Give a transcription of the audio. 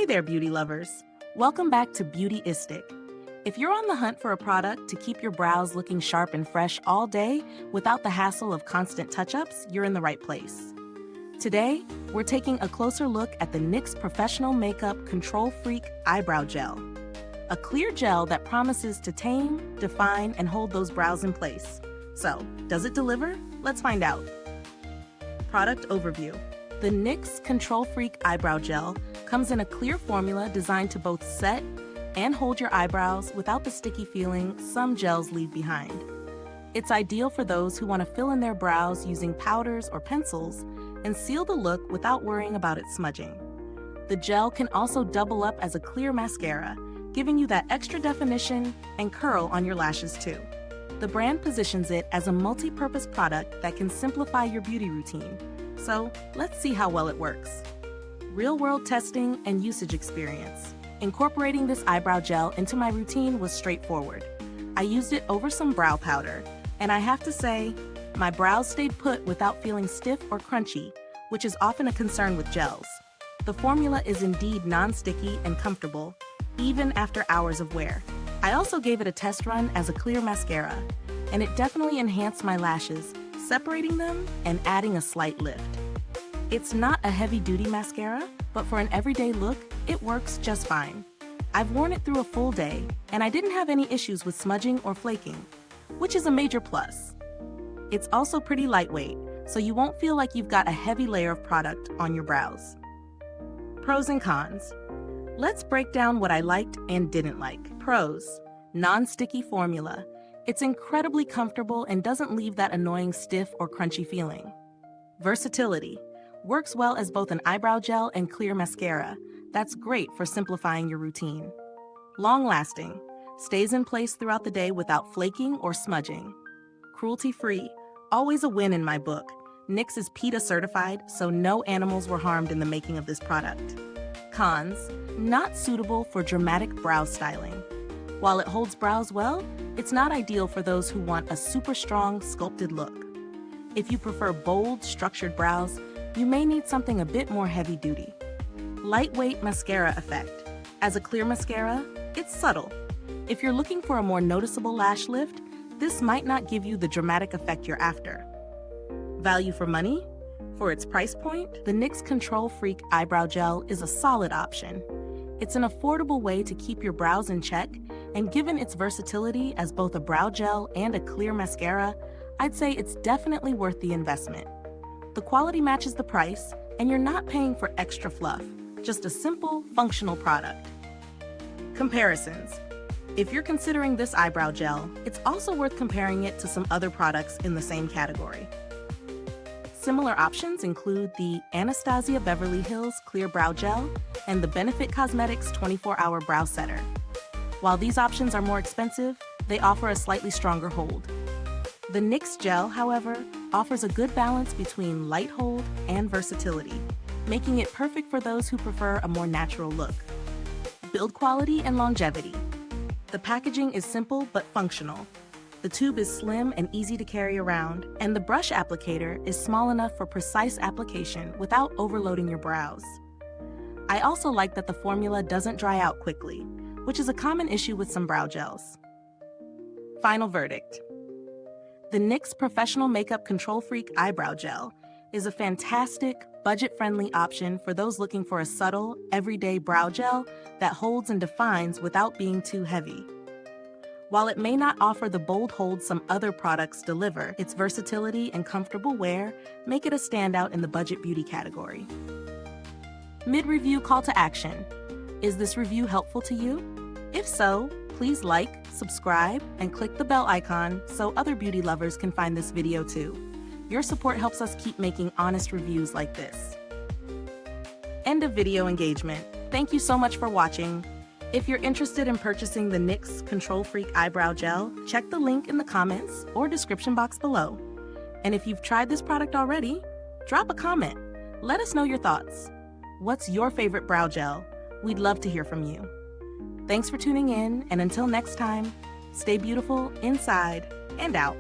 Hey there, beauty lovers. Welcome back to Beautyistic. If you're on the hunt for a product to keep your brows looking sharp and fresh all day without the hassle of constant touch-ups, you're in the right place. Today, we're taking a closer look at the NYX Professional Makeup Control Freak Eyebrow Gel. A clear gel that promises to tame, define, and hold those brows in place. So, does it deliver? Let's find out. Product overview. The NYX Control Freak Eyebrow Gel comes in a clear formula designed to both set and hold your eyebrows without the sticky feeling some gels leave behind. It's ideal for those who want to fill in their brows using powders or pencils and seal the look without worrying about it smudging. The gel can also double up as a clear mascara, giving you that extra definition and curl on your lashes too. The brand positions it as a multi-purpose product that can simplify your beauty routine. So let's see how well it works. Real-world testing and usage experience. Incorporating this eyebrow gel into my routine was straightforward. I used it over some brow powder, and I have to say, my brows stayed put without feeling stiff or crunchy, which is often a concern with gels. The formula is indeed non-sticky and comfortable, even after hours of wear. I also gave it a test run as a clear mascara, and it definitely enhanced my lashes, separating them and adding a slight lift. It's not a heavy-duty mascara, but for an everyday look, it works just fine. I've worn it through a full day, and I didn't have any issues with smudging or flaking, which is a major plus. It's also pretty lightweight, so you won't feel like you've got a heavy layer of product on your brows. Pros and cons. Let's break down what I liked and didn't like. Pros. Non-sticky formula. It's incredibly comfortable and doesn't leave that annoying stiff or crunchy feeling. Versatility. Works well as both an eyebrow gel and clear mascara. That's great for simplifying your routine. Long-lasting. Stays in place throughout the day without flaking or smudging. Cruelty-free. Always a win in my book. NYX is PETA certified, so no animals were harmed in the making of this product. Cons. Not suitable for dramatic brow styling. While it holds brows well, it's not ideal for those who want a super strong, sculpted look. If you prefer bold, structured brows, you may need something a bit more heavy-duty. Lightweight mascara effect. As a clear mascara, it's subtle. If you're looking for a more noticeable lash lift, this might not give you the dramatic effect you're after. Value for money? For its price point, the NYX Control Freak Eyebrow Gel is a solid option. It's an affordable way to keep your brows in check, and given its versatility as both a brow gel and a clear mascara, I'd say it's definitely worth the investment. The quality matches the price, and you're not paying for extra fluff, just a simple, functional product. Comparisons. If you're considering this eyebrow gel, it's also worth comparing it to some other products in the same category. Similar options include the Anastasia Beverly Hills Clear Brow Gel and the Benefit Cosmetics 24-Hour Brow Setter. While these options are more expensive, they offer a slightly stronger hold. The NYX gel, however, offers a good balance between light hold and versatility, making it perfect for those who prefer a more natural look. Build quality and longevity. The packaging is simple but functional. The tube is slim and easy to carry around, and the brush applicator is small enough for precise application without overloading your brows. I also like that the formula doesn't dry out quickly, which is a common issue with some brow gels. Final verdict. The NYX Professional Makeup Control Freak Eyebrow Gel is a fantastic, budget-friendly option for those looking for a subtle, everyday brow gel that holds and defines without being too heavy. While it may not offer the bold hold some other products deliver, its versatility and comfortable wear make it a standout in the budget beauty category. Mid-review call to action. Is this review helpful to you? If so, please like, subscribe, and click the bell icon so other beauty lovers can find this video too. Your support helps us keep making honest reviews like this. End of video engagement. Thank you so much for watching. If you're interested in purchasing the NYX Control Freak Eyebrow Gel, check the link in the comments or description box below. And if you've tried this product already, drop a comment. Let us know your thoughts. What's your favorite brow gel? We'd love to hear from you. Thanks for tuning in, and until next time, stay beautiful inside and out.